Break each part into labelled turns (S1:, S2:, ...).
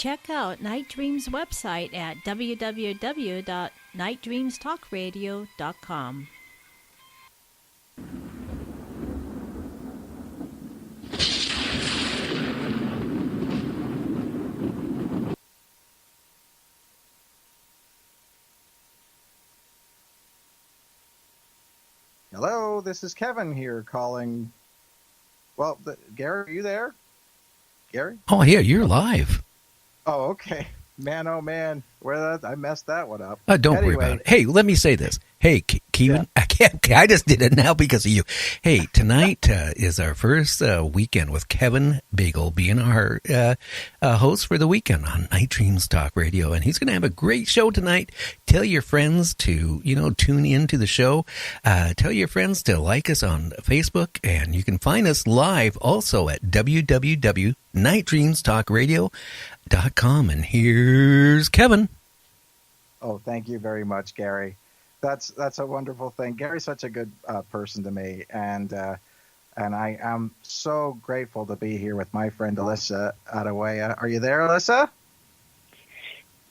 S1: Check out Night Dream's website at www.nightdreamstalkradio.com.
S2: Hello, this is Kevin here calling. Well, Gary, are you there? Gary?
S3: Oh, yeah, you're live.
S2: Oh, okay. Man, oh, man. I messed that one up.
S3: Don't worry about it. Hey, let me say this. Hey, Kevin, yeah. I just did it now because of you. Hey, tonight is our first weekend with Kevin BEEGLE being our host for the weekend on Night Dreams Talk Radio. And he's going to have a great show tonight. Tell your friends to, tune into the show. Tell your friends to like us on Facebook. And you can find us live also at www.nightdreamstalkradio.com. And here's Kevin.
S2: Oh, thank you very much, Gary. That's a wonderful thing. Gary's such a good person to me, and I am so grateful to be here with my friend Alyssa-adisi-waya. Are you there, Alyssa?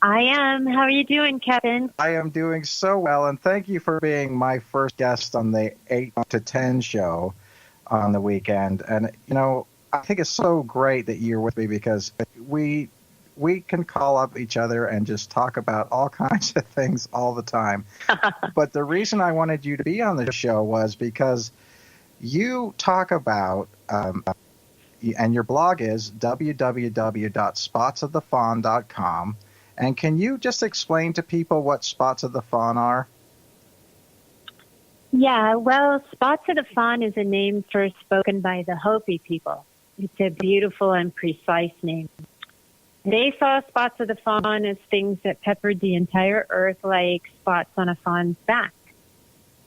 S4: I am. How are you doing, Kevin?
S2: I am doing so well, and thank you for being my first guest on the 8 to 10 show on the weekend. And, I think it's so great that you're with me because we can call up each other and just talk about all kinds of things all the time. But the reason I wanted you to be on the show was because you talk about, and your blog is www.spotsofthefawn.com. And can you just explain to people what spots of the fawn are?
S4: Yeah, well, Spots of the Fawn is a name first spoken by the Hopi people. It's a beautiful and precise name. They saw spots of the fawn as things that peppered the entire earth like spots on a fawn's back.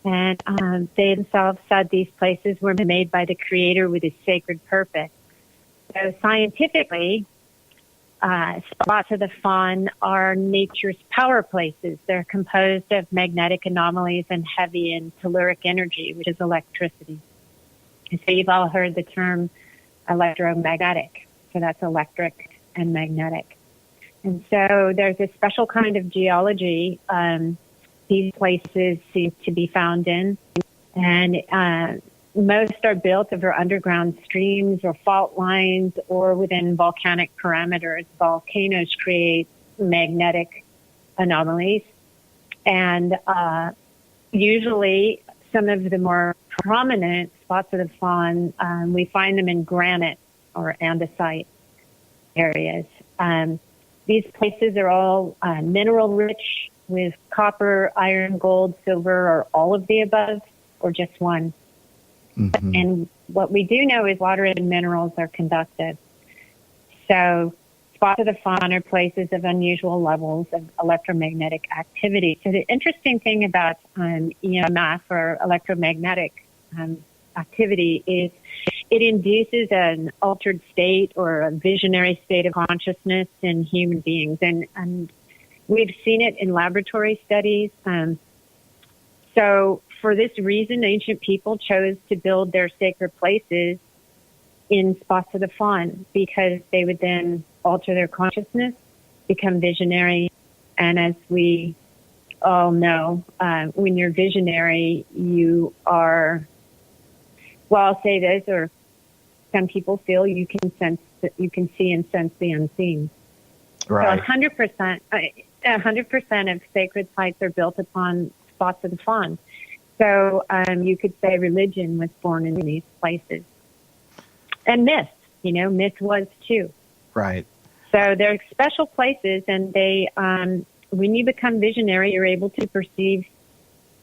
S4: And they themselves said these places were made by the Creator with a sacred purpose. So scientifically, spots of the fawn are nature's power places. They're composed of magnetic anomalies and heavy and telluric energy, which is electricity. And so you've all heard the term electromagnetic. So that's electric and magnetic. And so there's a special kind of geology these places seem to be found in. And most are built over underground streams or fault lines or within volcanic parameters. Volcanoes create magnetic anomalies. And usually some of the more prominent spots of the fawn, we find them in granite or andesite areas. These places are all mineral rich with copper, iron, gold, silver, or all of the above, or just one. Mm-hmm. And what we do know is water and minerals are conductive. So spots of the fawn are places of unusual levels of electromagnetic activity. So the interesting thing about EMF or electromagnetic activity is it induces an altered state or a visionary state of consciousness in human beings. And we've seen it in laboratory studies. So for this reason, ancient people chose to build their sacred places in spots of the fawn because they would then alter their consciousness, become visionary. And as we all know, when you're visionary, you are, well, I'll say this, or some people feel you can sense, you can see and sense the unseen.
S2: Right.
S4: So 100% of sacred sites are built upon spots of the fawn. So you could say religion was born in these places. And myth, myth was too.
S2: Right.
S4: So they're special places, and they, when you become visionary, you're able to perceive,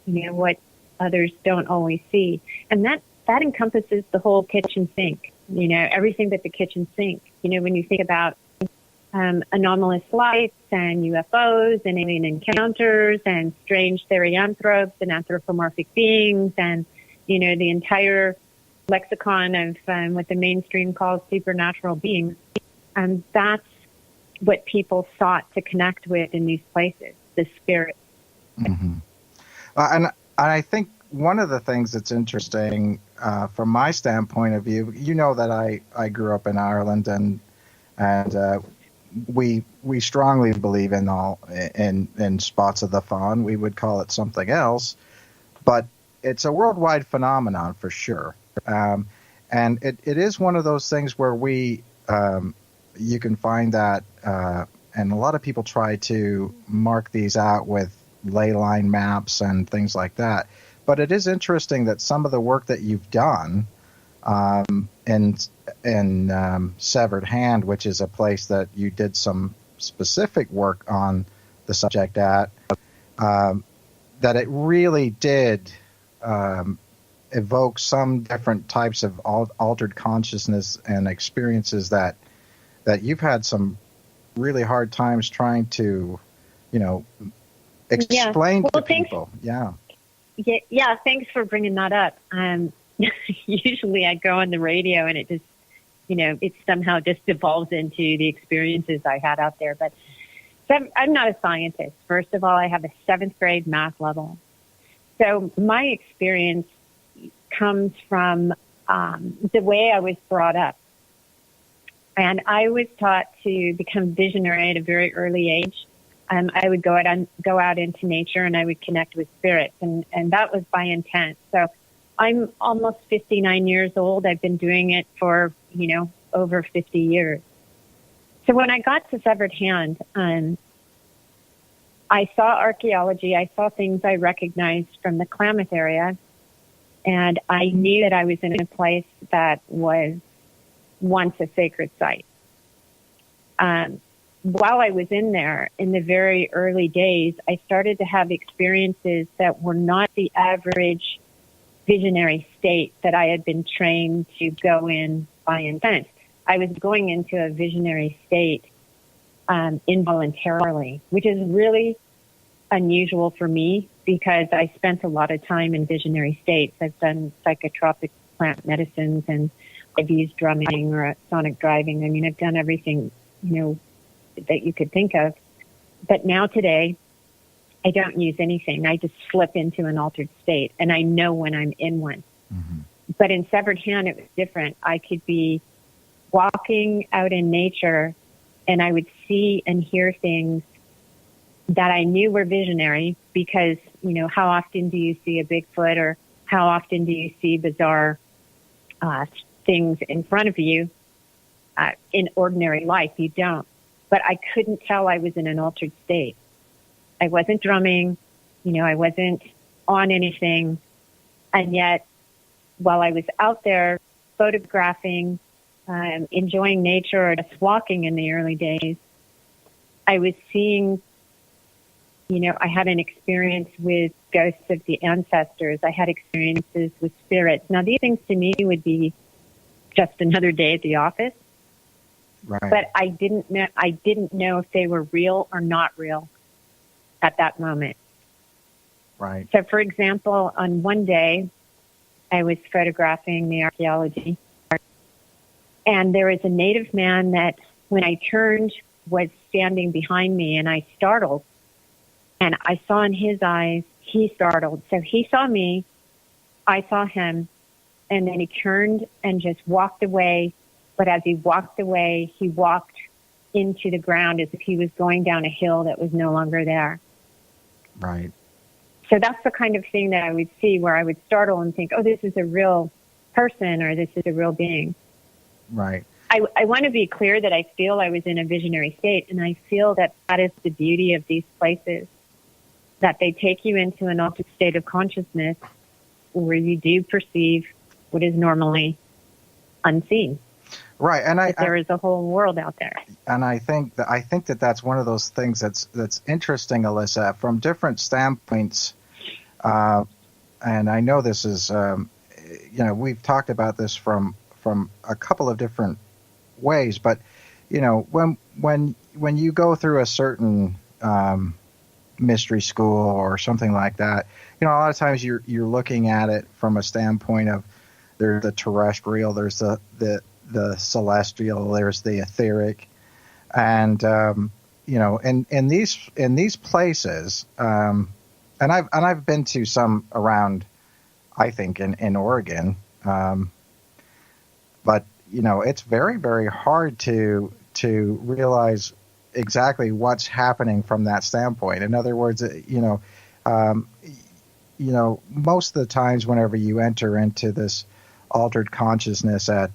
S4: what others don't always see. And that encompasses the whole kitchen sink, everything but the kitchen sink. When you think about anomalous lights and UFOs and alien encounters and strange therianthropes and anthropomorphic beings and, the entire lexicon of what the mainstream calls supernatural beings. And that's what people sought to connect with in these places, the spirit.
S2: Mm-hmm. And I think one of the things that's interesting from my standpoint of view, that I grew up in Ireland and we strongly believe in spots of the fawn. We would call it something else, but it's a worldwide phenomenon for sure. And it is one of those things where you can find that, and a lot of people try to mark these out with ley line maps and things like that. But it is interesting that some of the work that you've done in Severed Hand, which is a place that you did some specific work on the subject at, that it really did evoke some different types of altered consciousness and experiences that you've had some really hard times trying to, explain to people. Yeah.
S4: Yeah, thanks for bringing that up. Usually I go on the radio and it just, it somehow just devolves into the experiences I had out there. But I'm not a scientist. First of all, I have a 7th grade math level. So my experience comes from the way I was brought up. And I was taught to become visionary at a very early age. I would go out into nature and I would connect with spirits, and that was by intent. So I'm almost 59 years old. I've been doing it for, over 50 years. So when I got to Severed Hand, I saw archaeology. I saw things I recognized from the Klamath area, and I knew that I was in a place that was once a sacred site. While I was in there, in the very early days, I started to have experiences that were not the average visionary state that I had been trained to go in by intent. I was going into a visionary state involuntarily, which is really unusual for me because I spent a lot of time in visionary states. I've done psychotropic plant medicines, and I've used drumming or sonic driving. I mean, I've done everything, that you could think of. But now today, I don't use anything. I just slip into an altered state, and I know when I'm in one. Mm-hmm. But in Severed Hand, it was different. I could be walking out in nature, and I would see and hear things that I knew were visionary because, how often do you see a Bigfoot, or how often do you see bizarre things in front of you in ordinary life? You don't. But I couldn't tell I was in an altered state. I wasn't drumming, I wasn't on anything. And yet, while I was out there photographing, enjoying nature, or just walking in the early days, I was seeing, I had an experience with ghosts of the ancestors. I had experiences with spirits. Now, these things to me would be just another day at the office.
S2: Right.
S4: But I didn't know if they were real or not real at that moment.
S2: Right.
S4: So, for example, on one day, I was photographing the archaeology, and there was a native man that, when I turned, was standing behind me, and I startled. And I saw in his eyes, he startled. So he saw me, I saw him, and then he turned and just walked away. But as he walked away, he walked into the ground as if he was going down a hill that was no longer there.
S2: Right.
S4: So that's the kind of thing that I would see where I would startle and think, oh, this is a real person, or this is a real being.
S2: Right.
S4: I want to be clear that I feel I was in a visionary state, and I feel that is the beauty of these places, that they take you into an altered state of consciousness where you do perceive what is normally unseen.
S2: Right, and
S4: there is a whole world out there.
S2: And I think that that's one of those things that's interesting, Alyssa, from different standpoints. And I know this is, we've talked about this from a couple of different ways, but when you go through a certain mystery school or something like that, a lot of times you're looking at it from a standpoint of there's the terrestrial, there's the celestial, there's the etheric, and in these places, and I've been to some around, I think in Oregon, but it's very, very hard to realize exactly what's happening from that standpoint. In other words, um, most of the times whenever you enter into this altered consciousness at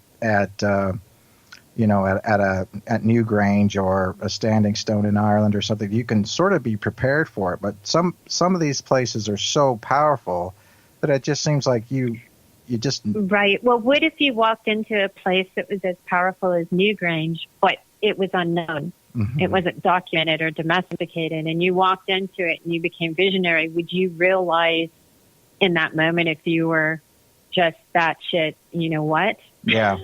S2: Newgrange or a Standing Stone in Ireland or something, you can sort of be prepared for it. But some of these places are so powerful that it just seems like you just
S4: Right. Well, what if you walked into a place that was as powerful as Newgrange, but it was unknown?
S2: Mhm.
S4: It wasn't documented or domesticated, and you walked into it and you became visionary. Would you realize in that moment if you were just that shit, you know what?
S2: yeah.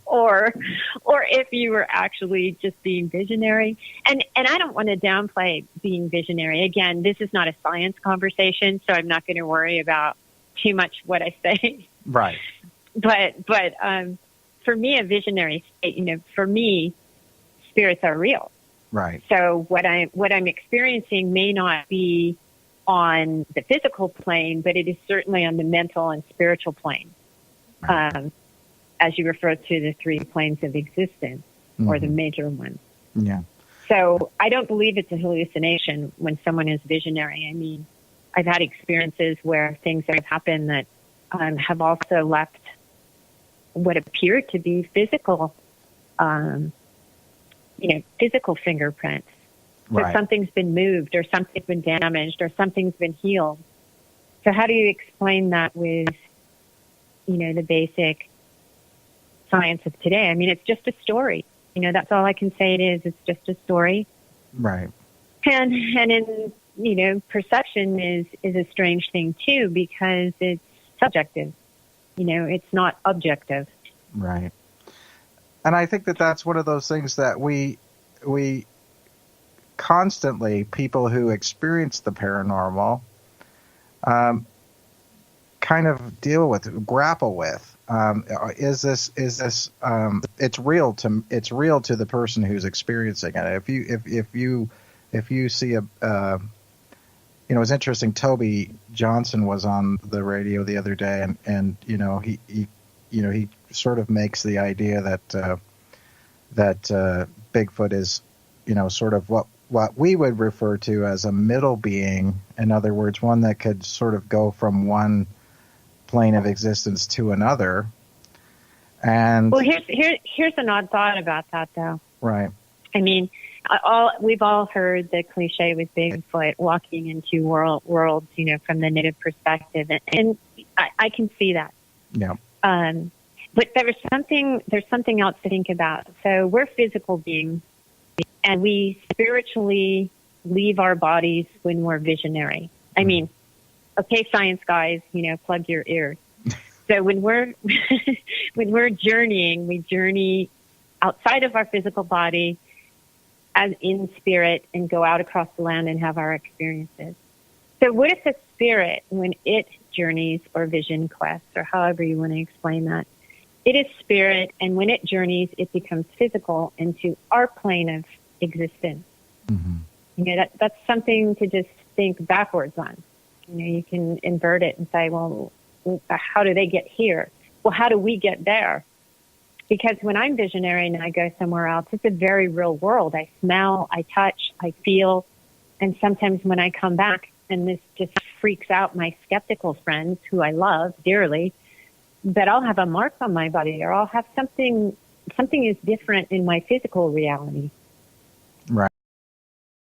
S4: or if you were actually just being visionary. And I don't want to downplay being visionary. Again, this is not a science conversation, so I'm not going to worry about too much what I say.
S2: Right.
S4: But for me, a visionary state, for me, spirits are real.
S2: Right.
S4: So what I'm experiencing may not be on the physical plane, but it is certainly on the mental and spiritual plane.
S2: Right.
S4: As you refer to the 3 planes of existence, or the major ones.
S2: Yeah.
S4: So I don't believe it's a hallucination when someone is visionary. I mean, I've had experiences where things have happened that have also left what appear to be physical fingerprints. So
S2: Right.
S4: something's been moved, or something's been damaged, or something's been healed. So how do you explain that with, the basic science of today? I mean, it's just a story. That's all I can say it is. It's just a story.
S2: Right.
S4: And in, perception is a strange thing too, because it's subjective. It's not objective.
S2: Right. And I think that that's one of those things that we constantly, people who experience the paranormal, kind of grapple with. Is this? It's real to the person who's experiencing it. If you see it's interesting. Toby Johnson was on the radio the other day, and he sort of makes the idea that Bigfoot is, sort of what we would refer to as a middle being. In other words, one that could sort of go from one plane of existence to another. And
S4: well, here's an odd thought about that, though.
S2: Right.
S4: I mean, we've all heard the cliche with Bigfoot walking into worlds, from the native perspective, and I can see that.
S2: Yeah.
S4: But there's something else to think about. So we're physical beings, and we spiritually leave our bodies when we're visionary. I mean, okay, science guys, plug your ears. So when we're journeying, we journey outside of our physical body as in spirit and go out across the land and have our experiences. So what if a spirit, when it journeys or vision quests, or however you want to explain that, it is spirit, and when it journeys, it becomes physical into our plane of existence. Mm-hmm. That's something to just think backwards on. You can invert it and say, well, how do they get here? Well, how do we get there? Because when I'm visionary and I go somewhere else, it's a very real world. I smell, I touch, I feel. And sometimes when I come back, and this just freaks out my skeptical friends who I love dearly, but I'll have a mark on my body, or I'll have something is different in my physical reality.